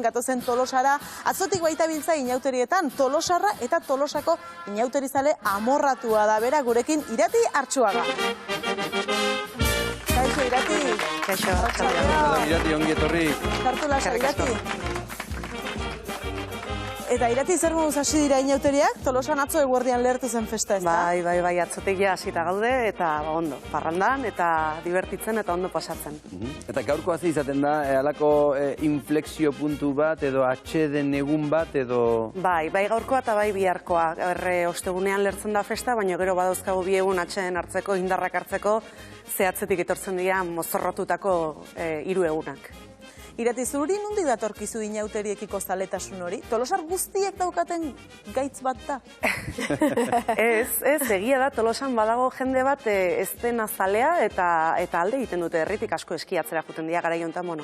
Gatozen Tolosara, atzotik baita biltza inauterietan, Tolosarra eta Tolosako inauterizale amorratua da bera, gurekin Irati Artxuaga. Kaixo, Irati. Kaixo, Irati, ongi etorri. Kartu lasa, Irati. Eta Irati, zer moduz hasi dira inauteriak? Tolosan atzo eguerdian lehertu zen festa, ez da? Bai, atzotik ja hasita gaude, eta ondo, parrandan, eta divertitzen, eta ondo pasatzen. Eta gaurko hazi izaten da, halako inflexio puntu bat, edo atxeden egun bat, edo... Bai gaurkoa eta bai biharkoa. Ostegunean lehertzen da festa, baina gero badauzkagu bi egun atxeden hartzeko, indarrak hartzeko, zehatzetik etortzen dira mozorrotutako 3 egunak. Irati, zuri nondik datorkizu inauteriekiko zaletasun hori? Tolosar guztiek daukaten gaitz bat da? Ez, egia da, Tolosan badago jende bat ez dena zalea eta alde egiten dute herritik asko eskiatzera juten dira garai honetan,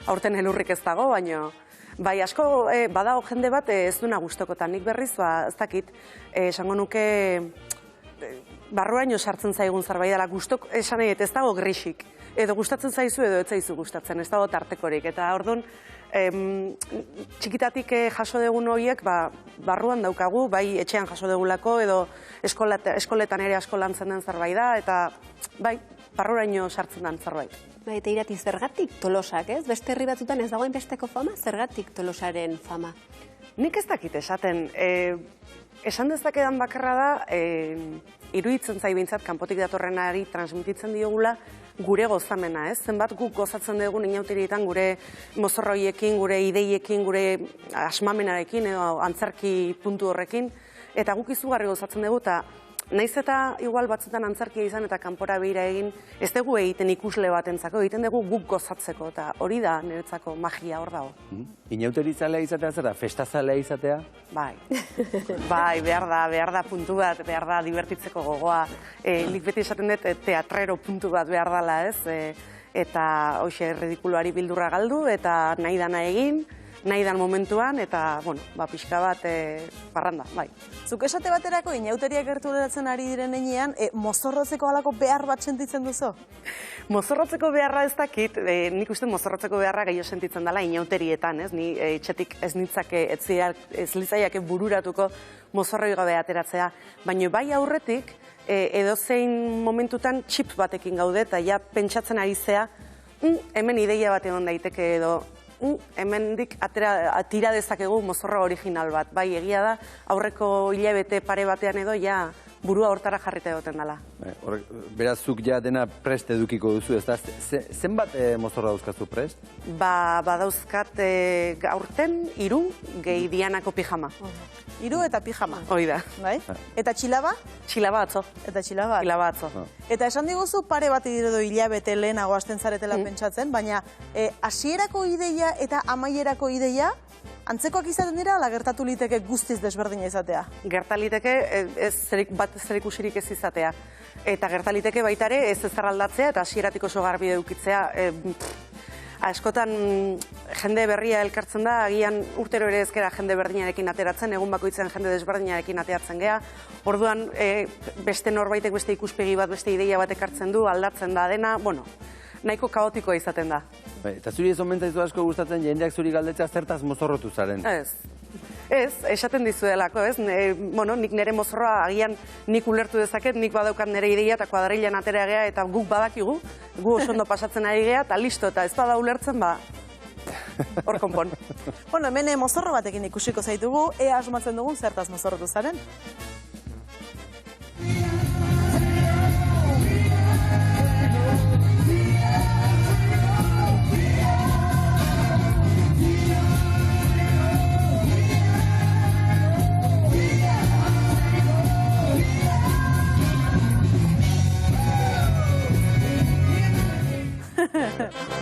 aurten elurrik ez dago, baina bai asko badago jende bat ez duna gustokotan. Nik berriz, ez dakit, esango nuke barruaino sartzen zaigun zerbait dela, gustok esan nahi ez dago grisik. Edo gustatzen zaizu edo ez zaizu gustatzen, ez dago tartekorik. Eta orduan, txikitatik jaso dugun horiek, barruan daukagu, bai etxean jaso dugulako, edo eskoletan ere asko lantzen den zerbait da, eta bai, barruraino sartzen den zerbait. Eta Irati, zergatik Tolosak, ez? Beste herri batzutan ez dagoen besteko fama, zergatik Tolosaren fama? Nik ez dakit esaten. Esan dezakedan bakarra da, iruditzen zai bintzat, kanpotik datorrenari transmititzen diogula gure gozamena, ez? Zenbat guk gozatzen dugun inauterietan gure mozorroiekin, gure ideiekin, gure asmamenarekin edo antzerki puntu horrekin, eta guk izugarri gozatzen dugu, eta naiz eta igual batzutan antzerkia izan eta kanpora begira egin, ez dugu egiten ikusle batentzako, egiten dugu guk gozatzeko, eta hori da niretzako magia hor dago. Inauterizalea izatea zer da? Festazalea izatea? Bai, behar da puntu bat, behar da divertitzeko gogoa. Nik beti esaten dut teatrero puntu bat behar dela, ez? Eta hoxe ridikuloari bildurra galdu, eta nahi dana egin, nahi dan momentuan, eta, pixka bat parranda, bai. Zuk esate baterako inauteriak gerturatzen ari diren enean, mozorrotzeko halako behar bat sentitzen duzu? Mozorrotzeko beharra ez dakit, nik uste mozorrotzeko beharra gehiago sentitzen dela inauterietan, ez? Ni etxetik ez nitzake, ez litzaiake bururatuko mozorroi gabe ateratzea, baina bai aurretik, edozein momentutan txip batekin gaude, eta ja pentsatzen ari zea, hemen ideia bat egon daiteke edo, hemendik tira dezakegu mozorro original bat. Bai, egia da, aurreko hilabete pare batean edo, ja, burua hortara jarrita egoten dela. Beraz, zuk ja dena prest edukiko duzu, ez da? Zenbat mozorra dauzkazu prest? Badauzkat aurten 3 gehi Dianako pijama. 3 eta pijama. Hoi da. Bai? Eta txilaba? Txilaba atzo. Eta txilaba? Txilaba atzo. Eta esan diguzu pare bat edo hilabete lehenago hasten zaretela pentsatzen, baina hasierako ideia eta amaierako ideia antzekoak izaten dira, ala gertatu liteke guztiz desberdina izatea? Gertaliteke bat zerikusirik ez izatea. Eta gertaliteke baitare ez aldatzea eta hasieratik oso garbi edukitzea. Askotan jende berria elkartzen da, agian urtero ere ezkera jende berdinarekin ateratzen, egun bakoitzen jende desberdinarekin ateratzen gea. Orduan, beste norbaitek beste ikuspegi bat, beste ideia bat ekartzen du, aldatzen da dena, nahiko kaotikoa izaten da. Eta zuri ez omen zaizu asko gustatzen jendeak zuri galdetzea zertaz mozorrotu zaren? Ez, esaten dizuelako, ez? Nik nire mozorroa agian nik ulertu dezaket, nik badaukat nire ideia eta kuadrilan atera gea eta guk badakigu, gu oso ondo pasatzen ari gea eta listo, eta ez bada ulertzen, hor konpon. Hemen mozorro batekin ikusiko zaitugu, ea asmatzen dugun zertaz mozorrotu zaren?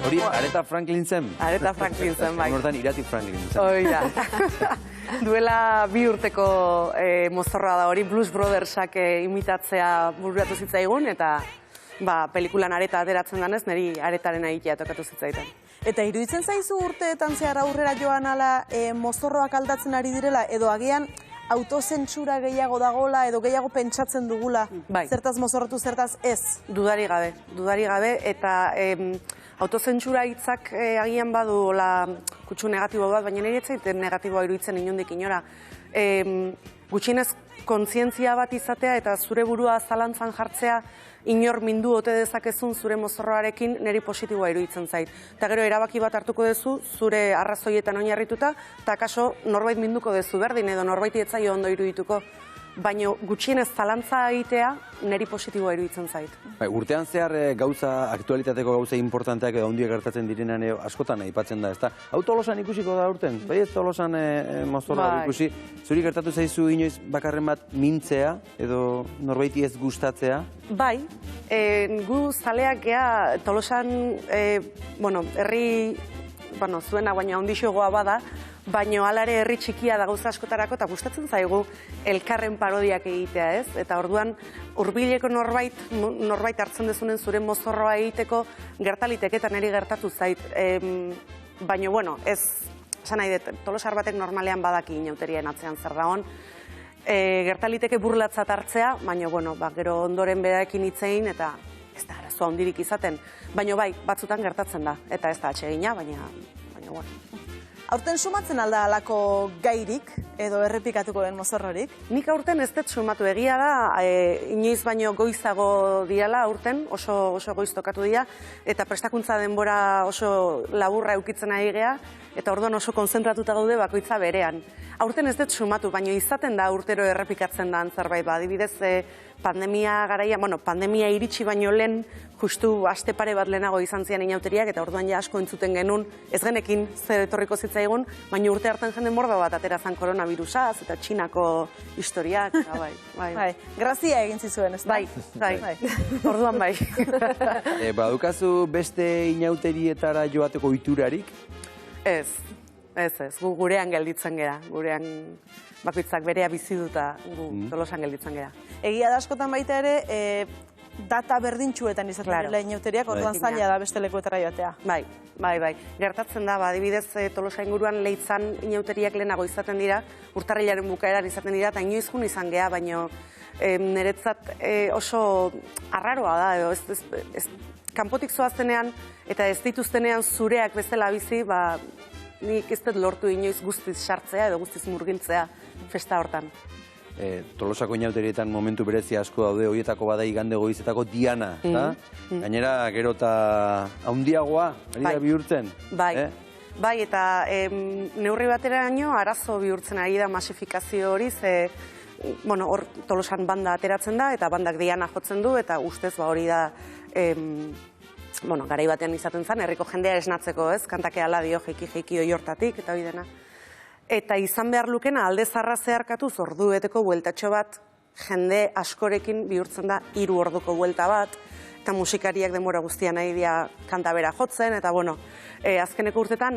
Hori, Aretha Franklin zen? Aretha Franklin zen, bai. Hortan Irati Franklin zen. Hoi da. Duela 2 urteko mozorroa da hori, Blues Brothersak imitatzea bururatu zitzaigun, eta pelikulan Areta ateratzen denez, niri Aretaren egitea tokatu zitzaitan. Eta iruditzen zaizu urteetan zehar aurrera joan ala mozorroak aldatzen ari direla, edo agian autozentsura gehiago dagola edo gehiago pentsatzen dugula, zertaz mozorrotu, zertaz ez? Dudari gabe, eta autozentsura hitzak agian badu kutsu negatibo bat, baina nire etzaiten negatiboa iruditzen inondik inora. Gutxienez kontzientzia bat izatea eta zure burua zalantzan jartzea inor mindu ote dezakezun zure mozorroarekin niri positiboa iruditzen zait. Eta gero erabaki bat hartuko duzu zure arrazoietan oinarrituta, eta kaso norbait minduko duzu berdin edo norbaiti ez zaio ondo irudituko. Baina gutxienez zalantza egitea niri positiboa iruditzen zait. Urtean zehar aktualitateko gauza importanteak edo handiak gertatzen direnean askotan aipatzen da, ezta? Hau Tolosan ikusiko da urten? Bai ez Tolosan mozorroa ikusi. Zuri gertatu zaizu inoiz bakarren bat mintzea edo norbaiti ez gustatzea? Bai, gu zaleak gea Tolosan, herri, zuena baina handixoagoa bada, baina hala ere herri txikia da gauza askotarako eta gustatzen zaigu elkarren parodiak egitea, ez? Eta orduan hurbileko norbait hartzen dezunen zure mozorroa egiteko gertaliteke eta niri gertatu zait. Baina, ez, esan nahi dut, tolosar batek normalean badaki inauterien atzean zer dagoen. Gertaliteke burlatzat hartzea, baina, gero ondoren beraekin hitzein eta ez da arazoa handirik izaten. Baina bai, batzutan gertatzen da, eta ez da atsegina, baina, Aurten sumatzen alda alako gairik edo errepikatuko den mozorrorik? Nik aurten ez dut sumatu, egia da, inoiz baino goizago diala aurten, oso goiz tokatu dira, eta prestakuntza denbora oso laburra eukitzen ari gea, eta orduan oso konzentratuta gaude bakoitza berean. Aurten ez dut sumatu, baina izaten da urtero errepikatzen da zerbait, adibidez pandemia garaia, pandemia iritsi baino lehen, justu aste pare bat lehenago izan zian inauteriak, eta orduan ja asko entzuten genuen, ez genekin zer etorriko zitzaigun, baina urte hartan jende mordo bat atera zan koronavirusaz, eta Txinako historiak, eta bai. Grazia egin zizuen, ez da? Bai, orduan bai. Badukazu beste inauterietara joateko ohiturarik? Ez, gu gurean gelditzen gera, gurean bakoitzak berea bizi duta gu Tolosan gelditzen gera. Egia da askotan baita ere, data berdintxuetan izaten dela inauteriak, orduan zaila da beste lekuetara joatea. Bai. Gertatzen da, adibidez Tolosa inguruan Leitzan inauteriak lehenago izaten dira, urtarrilaren bukaeran izaten dira, eta inoiz jun izan gea, baina niretzat oso arraroa da, edo kanpotik zoaztenean eta ez dituztenean zureak bezala bizi, nik ez dut lortu inoiz guztiz sartzea edo guztiz murgiltzea festa hortan. Tolosako inauterietan momentu berezi asko daude, horietako bada igande goizetako Diana, eta gainera gero eta handiagoa, ari da bihurtzen. Bai, eta neurri bateraino arazo bihurtzen ari da masifikazio hori, hor Tolosan banda ateratzen da, eta bandak Diana jotzen du, eta ustez hori da garai batean izaten zen, herriko jendea esnatzeko, ez? Kantake ala dio jeiki oi hortatik, eta hori dena. Eta izan behar lukena alde zarra zeharkatuz ordueteko bueltatxo bat, jende askorekin bihurtzen da 3 orduko buelta bat, eta musikariak denbora guztian nahi dira kanta bera jotzen, eta azkeneko urtetan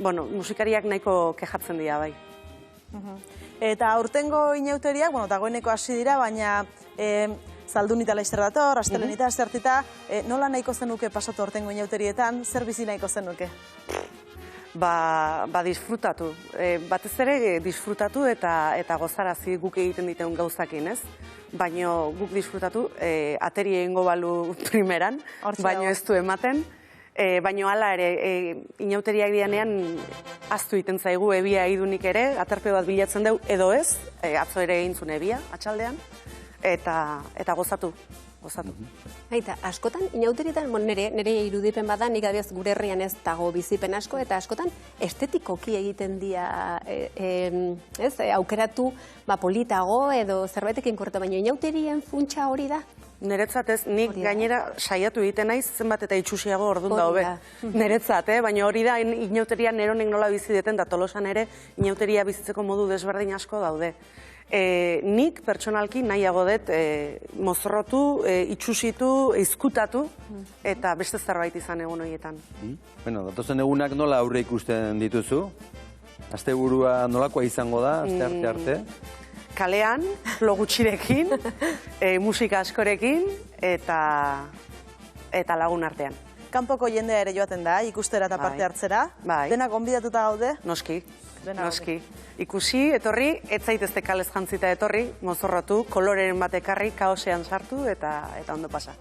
musikariak nahiko kejatzen dira, bai. Eta aurtengo inauteriak, dagoeneko hasi dira, baina Zaldunita laizter dator, Astelenita, Astertita, nola nahiko zenuke pasatu aurtengo inauterietan, zer bizi nahiko zenuke? Disfrutatu. Batez ere disfrutatu eta gozarazi guk egiten diteun gauzakin, ez? Baina guk disfrutatu, ateri egingo balu primeran, baina ez du ematen. Baina hala ere, inauteriak dianean aztu egiten zaigu ebia idunik ere, aterpe bat bilatzen dugu edo ez, atzo ere egin zuen ebia, atxaldean, eta gozatu. Eta askotan, inauterietan, nire irudipen bada, nik abiaz gure herrian ez dago bizipen asko, eta askotan estetikoki egiten dira, aukeratu politago edo zerbaitekin korretu, baina inauterien funtsa hori da? Niretzat ez, nik gainera saiatu egiten naiz, zenbat eta itxusiago orduan da hobe. Niretzat, baina hori da inauteria neronek nola bizi deten, da Tolosan ere inauteria bizitzeko modu desberdin asko daude. Nik pertsonalki nahiago dut mozorrotu, itxusitu, izkutatu eta beste zerbait izan egun horietan. Datozen egunak nola aurre ikusten dituzu? Asteburua nolakoa izango da, aste arte? Kalean, lo gutxirekin, musika askorekin eta lagun artean. Kanpoko jendea ere joaten da, ikustera eta parte hartzera. Denak gonbidatuta gaude? Noski. Ikusi, etorri, ez zaitezte kalez jantzita etorri, mozorrotu, koloreren bat ekarri, kaosean sartu eta ondo pasa.